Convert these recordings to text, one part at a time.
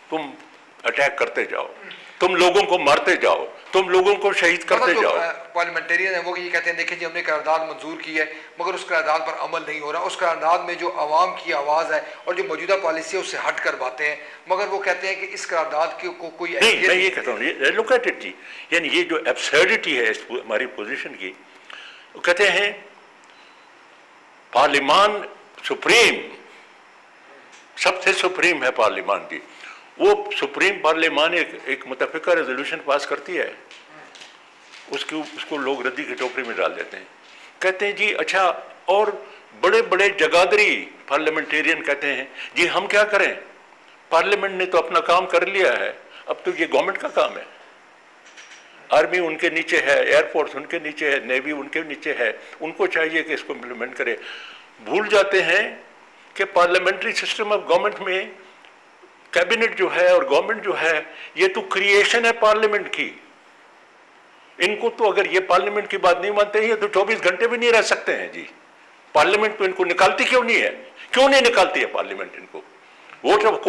तुम अटैक करते जाओ, तुम लोगों को मारते जाओ, तुम लोगों को शहीद करते जाओ। पार्लियामेंटेरियन है वो ये कहते हैं देखिए जी हमने करारदाद मंजूर की है मगर उस करारदाद पर अमल नहीं हो रहा, उस करारदाद में जो आवाम की आवाज़ है और जो मौजूदा पॉलिसी है उससे हट कर बातें हैं, मगर वो कहते हैं कि इस करारदाद को कोई नहीं, मैं ये कहता हूँ लुक एट इट जी, यानी ये जो एब्सर्डिटी है हमारी पोजीशन की, वो कहते हैं पार्लियामान सुप्रीम, सबसे सुप्रीम है पार्लियामान जी, वो सुप्रीम पार्लियामान एक मुतफिका रेजोल्यूशन पास करती है, उसको लोग रद्दी की टोकरी में डाल देते हैं। कहते हैं जी अच्छा, और बड़े बड़े जगादरी पार्लियामेंटेरियन कहते हैं जी हम क्या करें, पार्लियामेंट ने तो अपना काम कर लिया है, अब तो ये गवर्नमेंट का काम है, आर्मी उनके नीचे है, एयरफोर्स उनके नीचे है, नेवी उनके नीचे है, उनको चाहिए कि इसको इम्प्लीमेंट करे। भूल जाते हैं कि पार्लियामेंट्री सिस्टम ऑफ गवर्नमेंट में कैबिनेट जो है और गवर्नमेंट जो है ये तो क्रिएशन है पार्लियामेंट की। इनको तो अगर ये पार्लियामेंट की बात नहीं मानते हैं तो 24 घंटे भी नहीं रह सकते हैं जी। पार्लियामेंट तो इनको निकालती क्यों नहीं है, क्यों नहीं निकालती है पार्लियामेंट इनको? वोट ऑफ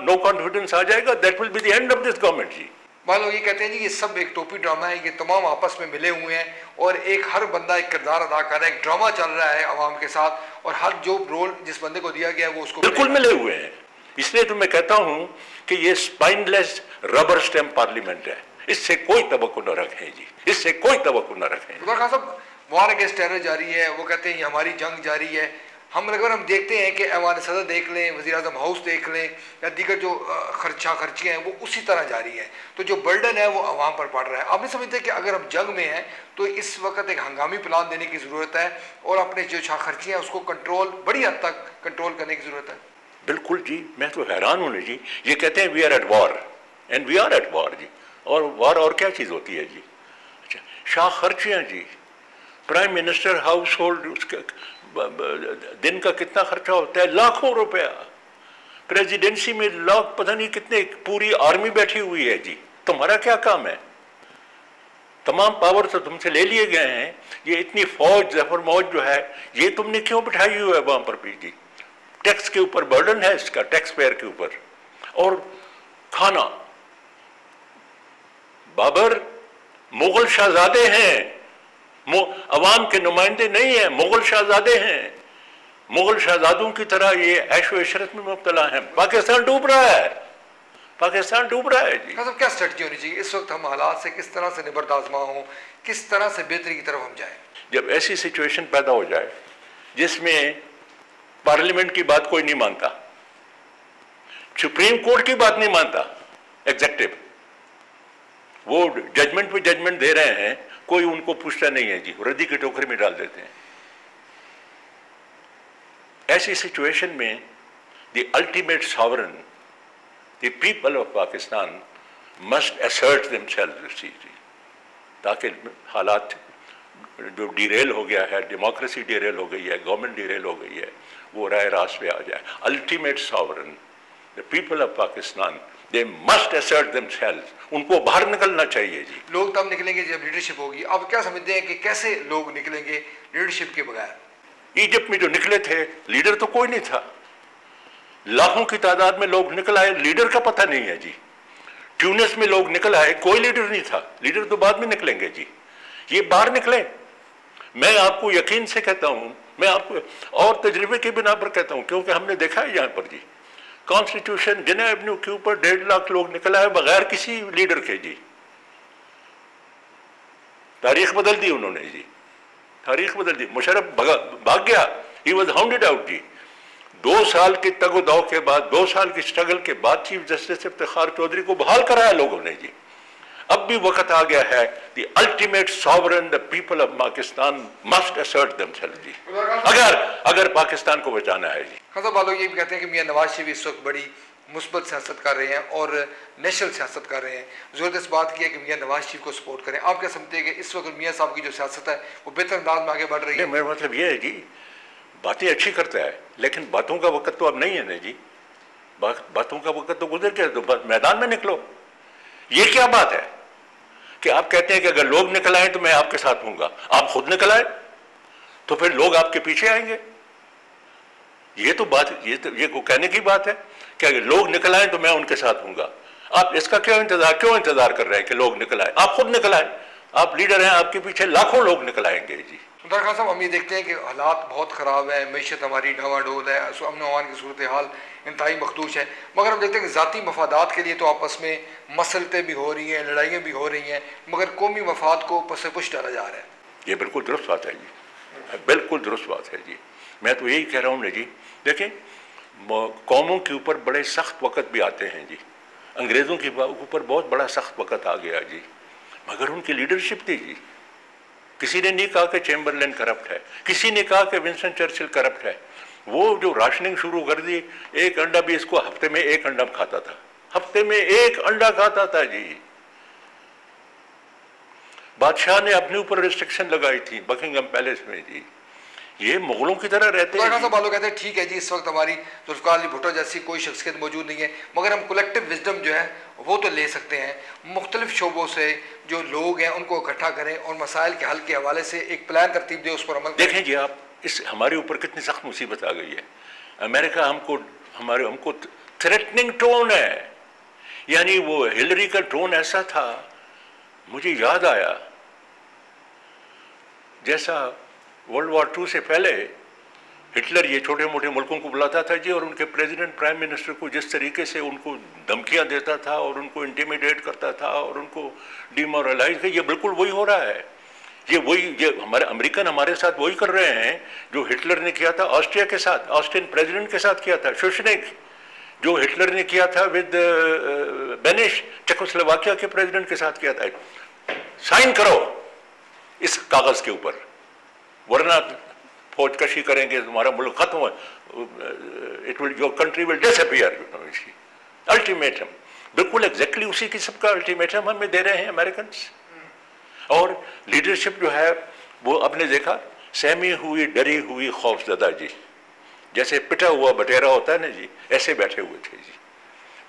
नो कॉन्फिडेंस आ जाएगा, that will be the end of this government जी। मान लो ये कहते हैं जी ये सब एक टोपी ड्रामा है, ये तमाम आपस में मिले हुए हैं और एक हर बंदा एक किरदार अदा कर रहा है, एक ड्रामा चल रहा है आवाम के साथ और हर जो रोल जिस बंदे को दिया गया है वो उसको बिल्कुल मिले हुए हैं। इसलिए तो मैं कहता हूं कि ये स्पाइनलेस रबर स्टैम्प पार्लियामेंट है, इससे कोई तवक्को न रखें जी, इससे कोई तवक्को न रखें। खान साहब वार अगेंस्ट टेरर जारी है, वो कहते हैं ये हमारी जंग जारी है। अगर हम देखते हैं कि ऐवान सदर देख लें, वज़ीर आज़म हाउस देख लें या दीगर जो खर्चियाँ हैं वो उसी तरह जारी है, तो जो बर्डन है वो आवाम पर पड़ रहा है। आप नहीं समझते कि अगर हम जंग में हैं तो इस वक्त एक हंगामी प्लान देने की ज़रूरत है और अपने जो खर्चियाँ हैं उसको कंट्रोल बड़ी हद तक कंट्रोल करने की ज़रूरत है? बिल्कुल जी, मैं तो हैरान हूँ जी, ये कहते हैं we are at war and we are at war जी, और वॉर और क्या चीज़ होती है जी? अच्छा, शाह खर्चियाँ जी, प्राइम मिनिस्टर हाउस होल्ड उसके दिन का कितना खर्चा होता है, लाखों रुपया। प्रेसिडेंसी में लाख पता नहीं कितने, पूरी आर्मी बैठी हुई है जी, तुम्हारा क्या काम है? तमाम पावर तो तुमसे ले लिए गए हैं, ये इतनी फौज जफर मौज जो है ये तुमने क्यों बिठाई हुई है वहां पर भी जी? टैक्स के ऊपर बर्डन है इसका, टैक्स पेयर के ऊपर। और खाना, बाबर मुगल शहजादे हैं, अवाम के नुमाइंदे नहीं है, मुगल शहजादे हैं। मुगल शहजादों की तरह ये ऐशो इशरत में मुब्तला है। पाकिस्तान डूब रहा है, पाकिस्तान डूब रहा है जी। क्या स्ट्रेटजी होनी चाहिए इस वक्त, हम हालात से किस तरह से निबर्द आजमा हो, किस तरह से बेहतरी की तरफ हम जाए? जब ऐसी सिचुएशन पैदा हो जाए जिसमें पार्लियामेंट की बात कोई नहीं मानता, सुप्रीम कोर्ट की बात नहीं मानता, एग्जेक्टिव वो जजमेंट पे जजमेंट दे रहे हैं, कोई उनको पूछता नहीं है जी, रद्दी की टोकरी में डाल देते हैं। ऐसी सिचुएशन में the ultimate sovereign, the people of Pakistan must assert themselves, ताकि हालात जो डिरेल हो गया है, डेमोक्रेसी डिरेल हो गई है, गवर्नमेंट डिरेल हो गई है, वो राय रास पे आ जाए। Ultimate sovereign, the people of Pakistan, they must assert themselves, उनको बाहर निकलना चाहिए जी। लोग तब निकलेंगे जब लीडरशिप होगी। अब क्या समझते हैं कि कैसे लोग निकलेंगे लीडरशिप के बगैर? इजिप्ट में जो निकले थे लीडर तो कोई नहीं था, लाखों की तादाद में लोग निकल आए, लीडर का पता नहीं है जी। ट्यूनिस में लोग निकल आए, कोई लीडर नहीं था, लीडर तो बाद में निकलेंगे जी। ये बाहर निकले, मैं आपको यकीन से कहता हूं, मैं आपको और तजर्बे के बिना पर कहता हूं, क्योंकि हमने देखा है यहां पर जी, कॉन्स्टिट्यूशन जिना एवेन्यू के ऊपर 1.5 लाख लोग निकल आए बगैर किसी लीडर के जी। तारीख बदल दी उन्होंने जी, तारीख बदल दी। मुशर्रफ भाग गया, ही वॉज हाउंडेड आउट जी। 2 साल के तगोदाव के बाद, 2 साल की स्ट्रगल के बाद चीफ जस्टिस इफ्तिखार चौधरी को बहाल कराया लोगों ने जी। अब भी वक्त आ गया है, the ultimate sovereign, the people of Pakistan must assert themselves जी, अगर पाकिस्तान को बचाना है जी। खान साहब ये भी कहते हैं कि मियां नवाज शरीफ इस वक्त बड़ी मुस्बत सियासत कर रहे हैं और नेशनल सियासत कर रहे हैं, जरूरत इस बात की है कि मियां नवाज शरीफ को सपोर्ट करें। आप क्या समझते हैं कि इस वक्त मियां साहब की जो सियासत है वो बेहतर अंदाज में आगे बढ़ रही है? मेरा मतलब ये है जी, बातें अच्छी करता है लेकिन बातों का वक्त तो अब नहीं है ना जी, बातों का वक्त तो गुजर गया, तो मैदान में निकलो। ये क्या बात है कि आप कहते हैं कि अगर लोग निकल आए तो मैं आपके साथ हूंगा, आप खुद निकल आए तो फिर लोग आपके पीछे आएंगे? ये तो बात, ये को कहने की बात है क्या लोग निकल आए तो मैं उनके साथ हूँगा? आप इसका क्यों इंतजार कर रहे हैं कि लोग निकल आए? आप खुद निकल आए, आप लीडर हैं, आपके पीछे लाखों लोग निकल आएंगे जी। उमर खान साहब, हम ये देखते हैं कि हालात बहुत ख़राब है, मीशत हमारी डावाडोल है, अमन अमान की सूरत हाल इंतहाई मखदूश है, मगर हम देखते हैं कि ज़ाती मफादात के लिए तो आपस में मसलतें भी हो रही हैं, लड़ाइयाँ भी हो रही हैं, मगर कौमी मफाद को पस पुश डाला जा रहा है। ये बिल्कुल दुरुस्त बात है जी, बिल्कुल दुरुस्त बात है जी। मैं तो यही कह रहा हूँ ना जी, देखें कौमों के ऊपर बड़े सख्त वक़्त भी आते हैं जी, अंग्रेज़ों के ऊपर बहुत बड़ा सख्त वक़्त आ गया जी, मगर उनकी लीडरशिप थी जी। किसी ने नहीं कहा कि चैम्बरलेन करप्ट है, किसी ने कहा कि विंस्टन चर्चिल करप्ट है। वो जो राशनिंग शुरू कर दी, एक अंडा भी इसको हफ्ते में एक अंडा खाता था, हफ्ते में एक अंडा खाता था जी। बादशाह ने अपने ऊपर रिस्ट्रिक्शन लगाई थी बकिंगम पैलेस में जी। ये मुगलों की तरह रहते हैं। सब लोग कहते हैं ठीक है जी, इस वक्त हमारी जुल्फ़िकार अली भुट्टो जैसी कोई शख्सियत मौजूद नहीं है, मगर हम कलेक्टिव विजडम जो है वो तो ले सकते हैं, मुख्तलिफ शोबों से जो लोग हैं उनको इकट्ठा करें और मसाइल के हल के हवाले से एक प्लान तरतीब दे, उस पर अमल देखें जी। आप इस हमारे ऊपर कितनी सख्त मुसीबत आ गई है। अमेरिका हमको थ्रेटनिंग टोन है, यानी वो हिलरी का टोन ऐसा था, मुझे याद आया जैसा वर्ल्ड वॉर II से पहले हिटलर ये छोटे मोटे मुल्कों को बुलाता था जी, और उनके प्रेसिडेंट प्राइम मिनिस्टर को जिस तरीके से उनको धमकियां देता था और उनको इंटिमिडेट करता था और उनको डिमोरलाइज, ये बिल्कुल वही हो रहा है। ये हमारे अमेरिकन हमारे साथ वही कर रहे हैं जो हिटलर ने किया था ऑस्ट्रिया के साथ, ऑस्ट्रियन प्रेसिडेंट के साथ किया था, शुशनिक, जो हिटलर ने किया था विद बेनिश, चेकोस्लोवाकिया के प्रेसिडेंट के साथ किया था। साइन करो इस कागज के ऊपर, वरना फौजकशी करेंगे, तुम्हारा मुल्क खत्म हो, it will, your country will disappear. Ultimatum, बिल्कुल एग्जैक्टली उसी किस्म का अल्टीमेटम हमें दे रहे हैं अमेरिकन। और लीडरशिप जो है वो आपने देखा, सहमी हुई डरी हुई खौफजदा जी, जैसे पिटा हुआ बटेरा होता है ना जी, ऐसे बैठे हुए थे जी।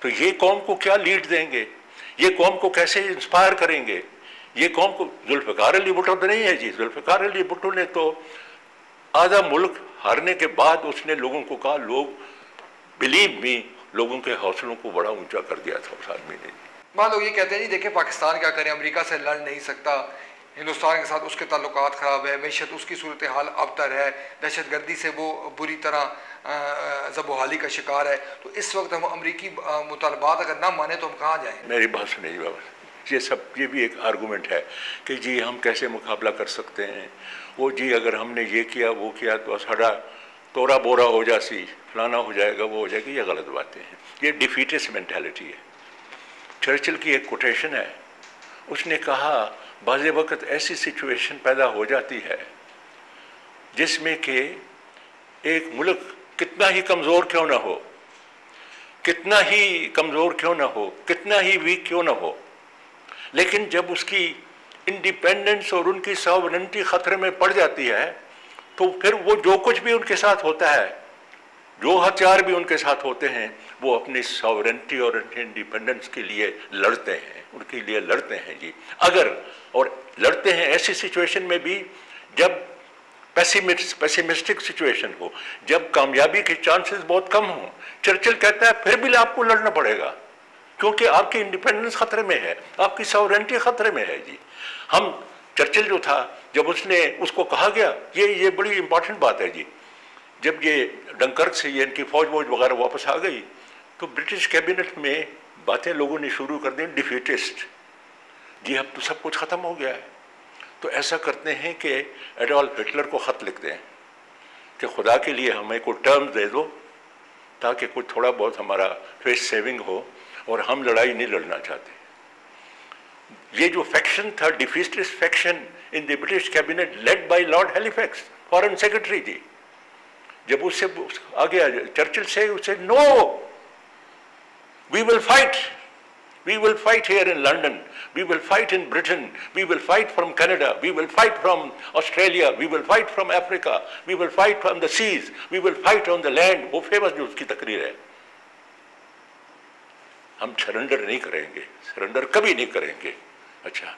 तो ये कौम को क्या लीड देंगे, ये कौम को कैसे इंस्पायर करेंगे? ये कौम को, जुल्फ़िकार अली भुट्टो तो नहीं है जी, जुल्फ़िकार अली भुट्टो ने तो आधा मुल्क हारने के बाद उसने लोगों को कहा, लोग बिलीव मी, लोगों के हौसलों को बड़ा ऊंचा कर दिया था उस आदमी ने। मान लोग ये कहते हैं जी, देखिए पाकिस्तान क्या करें, अमेरिका से लड़ नहीं सकता, हिंदुस्तान के साथ उसके ताल्लुकात ख़राब है, मैशत उसकी सूरत हाल अबतर है, दहशत गर्दी से वो बुरी तरह ज़बोहाली का शिकार है, तो इस वक्त हम अमरीकी मुतालबात अगर ना माने तो हम कहाँ जाएँ? मेरी बात सुनिए बाबा, ये भी एक आर्गूमेंट है कि जी हम कैसे मुकाबला कर सकते हैं, वो जी अगर हमने ये किया वो किया तो सारा तोरा बोरा हो जासी, फलाना हो जाएगा, वो हो जाएगी, ये गलत बातें हैं, ये डिफीटिस्ट मेंटालिटी है। चर्चिल की एक कोटेशन है, उसने कहा बाज़ वक़्त ऐसी सिचुएशन पैदा हो जाती है जिसमें कि एक मुल्क कितना ही कमज़ोर क्यों ना हो, कितना ही कमज़ोर क्यों ना हो, कितना ही वीक क्यों ना हो, लेकिन जब उसकी इंडिपेंडेंस और उनकी सॉवरेनिटी खतरे में पड़ जाती है तो फिर वो जो कुछ भी उनके साथ होता है, जो हथियार भी उनके साथ होते हैं, वो अपनी सॉवरेनिटी और इंडिपेंडेंस के लिए लड़ते हैं, उनके लिए लड़ते हैं जी। अगर और लड़ते हैं ऐसी सिचुएशन में भी जब पेसिमिस्टिक सिचुएशन हो, जब कामयाबी के चांसेस बहुत कम हों। चर्चिल कहता है फिर भी आपको लड़ना पड़ेगा क्योंकि आपकी इंडिपेंडेंस खतरे में है, आपकी सॉवरेनिटी खतरे में है जी। चर्चिल जो था, जब उसको कहा गया, ये बड़ी इंपॉर्टेंट बात है जी, जब ये डंकर्क से ये इनकी फौज वगैरह वापस आ गई तो ब्रिटिश कैबिनेट में बातें लोगों ने शुरू कर दी, डिफीटिस्ट जी, अब तो सब कुछ ख़त्म हो गया है। तो ऐसा करते हैं कि एडोल्फ हिटलर को ख़त लिखते हैं कि खुदा के लिए हमें कोई टर्म्स दे दो ताकि कुछ थोड़ा बहुत हमारा फेस सेविंग हो, और हम लड़ाई नहीं लड़ना चाहते। ये जो फैक्शन था, defeatist faction in the British cabinet led by lord Halifax, foreign secretary जी, जब उससे आ गया चर्चिल से, उसे no, we will fight, we will fight here in London, we will fight in Britain, we will fight from Canada, we will fight from Australia, we will fight from Africa, we will fight from the seas, we will fight on the land। वो famous जो उसकी तकरीर है, हम surrender नहीं करेंगे, surrender कभी नहीं करेंगे। अच्छा,